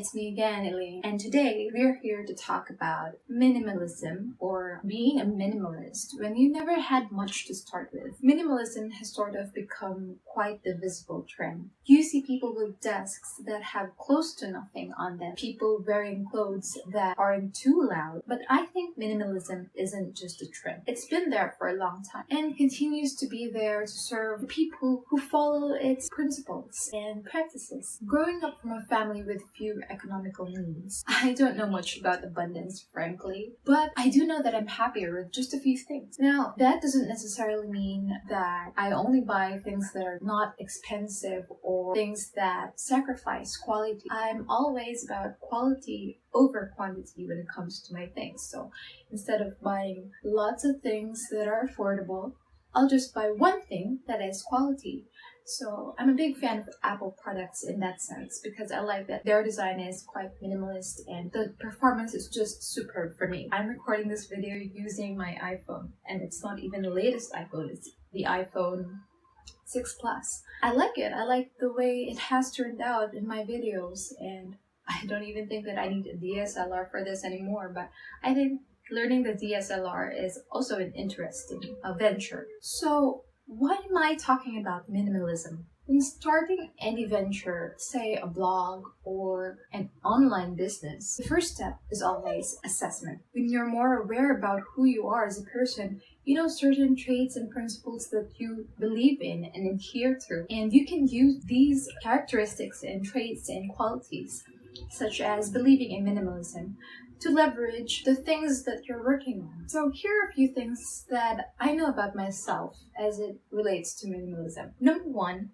it's me again, Elaine, and today we're here to talk about minimalism, or being a minimalist when you never had much to start with. Minimalism has sort of become quite the visible trend. You see people with desks that have close to nothing on them, people wearing clothes that aren't too loud, but I think minimalism isn't just a trend. It's been there for a long time and continues to be there to serve people who follow its principles and practices. Growing up from a family with few economical needs, I don't know much about abundance, frankly, but I do know that I'm happier with just a few things. Now, that doesn't necessarily mean that I only buy things that are not expensive or things that sacrifice quality. I'm always about quality over quantity when it comes to my things. So instead of buying lots of things that are affordable, I'll just buy one thing that is quality. So I'm a big fan of Apple products in that sense because I like that their design is quite minimalist and the performance is just superb for me. I'm recording this video using my iPhone, and it's not even the latest iPhone, it's the iPhone 6 Plus. I like it. I like the way it has turned out in my videos, and I don't even think that I need a DSLR for this anymore, but I think learning the DSLR is also an interesting venture. So why am I talking about minimalism? When starting any venture, say a blog or an online business, the first step is always assessment. When you're more aware about who you are as a person, you know certain traits and principles that you believe in and adhere to, and you can use these characteristics and traits and qualities, such as believing in minimalism, to leverage the things that you're working on. So here are a few things that I know about myself as it relates to minimalism. Number one,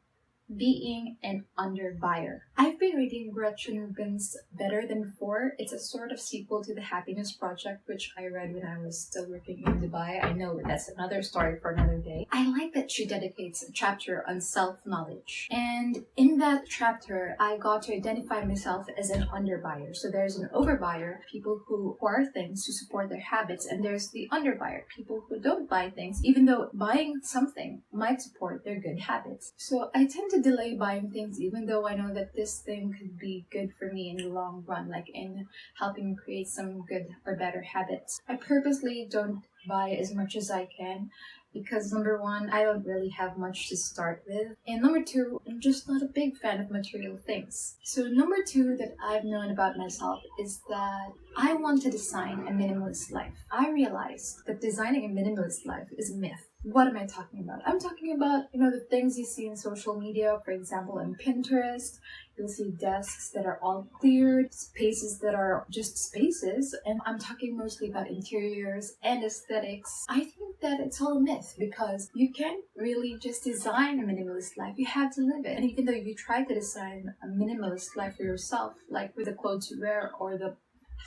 being an underbuyer. I've been reading Gretchen Rubin's Better Than Before. It's a sort of sequel to The Happiness Project, which I read when I was still working in Dubai. I know that's another story for another day. I like that she dedicates a chapter on self-knowledge. And in that chapter, I got to identify myself as an underbuyer. So there's an overbuyer, people who acquire things to support their habits, and there's the underbuyer, people who don't buy things, even though buying something might support their good habits. So I tend to delay buying things even though I know that this thing could be good for me in the long run, like in helping me create some good or better habits. I purposely don't buy as much as I can because number one, I don't really have much to start with, and number two, I'm just not a big fan of material things. So number two that I've known about myself is that I want to design a minimalist life. I realized that designing a minimalist life is a myth. What am I talking about? I'm talking about, the things you see in social media. For example, on Pinterest, you'll see desks that are all cleared, spaces that are just spaces, and I'm talking mostly about interiors and aesthetics. I think that it's all a myth because you can't really just design a minimalist life, you have to live it. And even though you try to design a minimalist life for yourself, like with the clothes you wear or the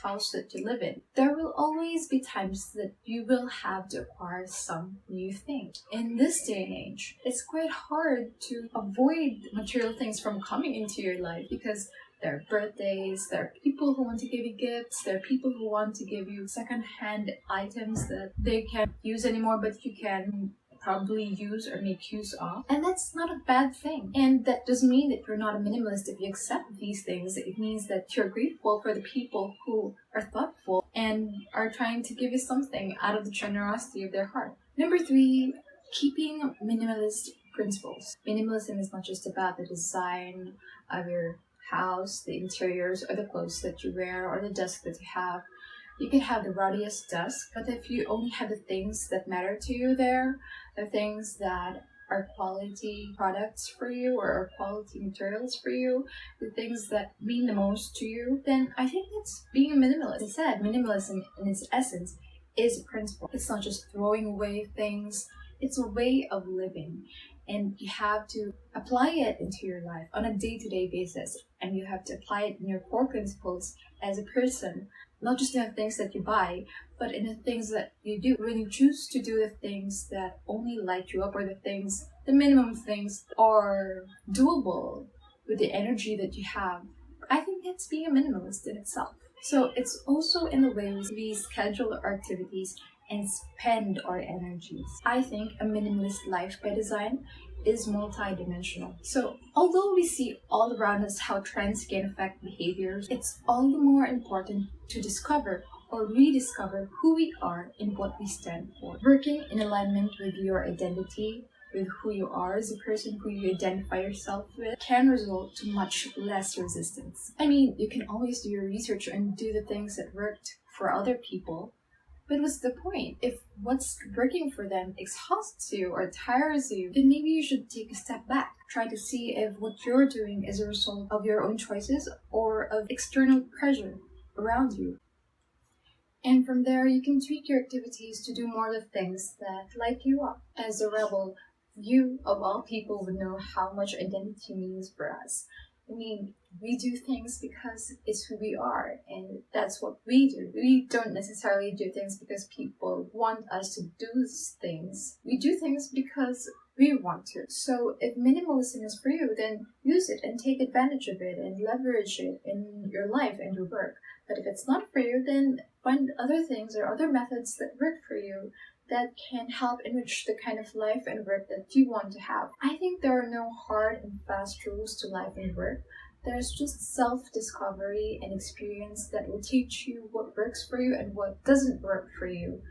house that you live in, there will always be times that you will have to acquire some new thing. In this day and age, it's quite hard to avoid material things from coming into your life because there are birthdays, there are people who want to give you gifts, there are people who want to give you second-hand items that they can't use anymore, but you can probably use or make use of. And that's not a bad thing. And that doesn't mean that you're not a minimalist if you accept these things. It means that you're grateful for the people who are thoughtful and are trying to give you something out of the generosity of their heart. Number three, keeping minimalist principles. Minimalism is not just about the design of your house, the interiors, or the clothes that you wear, or the desk that you have. You can have the rowdiest desk, but if you only have the things that matter to you there, the things that are quality products for you or are quality materials for you, the things that mean the most to you, then I think that's being a minimalist. As I said, minimalism in its essence is a principle. It's not just throwing away things, it's a way of living. And you have to apply it into your life on a day-to-day basis. And you have to apply it in your core principles as a person, not just in the things that you buy, but in the things that you do. When you choose to do the things that only light you up, or the minimum things are doable with the energy that you have, I think that's being a minimalist in itself. So it's also in the ways we schedule our activities and spend our energies. I think a minimalist life by design is multidimensional. So, although we see all around us how trends can affect behaviors, it's all the more important to discover or rediscover who we are and what we stand for. Working in alignment with your identity, with who you are as a person, who you identify yourself with, can result to much less resistance. I mean, you can always do your research and do the things that worked for other people, but what's the point? If what's working for them exhausts you or tires you, then maybe you should take a step back. Try to see if what you're doing is a result of your own choices or of external pressure around you. And from there, you can tweak your activities to do more of the things that light you up. As a rebel, you, of all people, would know how much identity means for us. I mean, we do things because it's who we are, and that's what we do. We don't necessarily do things because people want us to do things. We do things because we want to. So if minimalism is for you, then use it and take advantage of it and leverage it in your life and your work. But if it's not for you, then find other things or other methods that work for you that can help enrich the kind of life and work that you want to have. I think there are no hard and fast rules to life and work. There's just self-discovery and experience that will teach you what works for you and what doesn't work for you.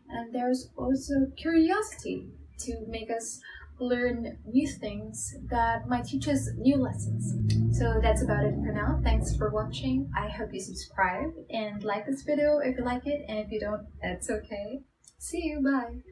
And there's also curiosity to make us learn new things that might teach us new lessons. So that's about it for now. Thanks for watching. I hope you subscribe and like this video if you like it, and if you don't, that's okay. See you, bye!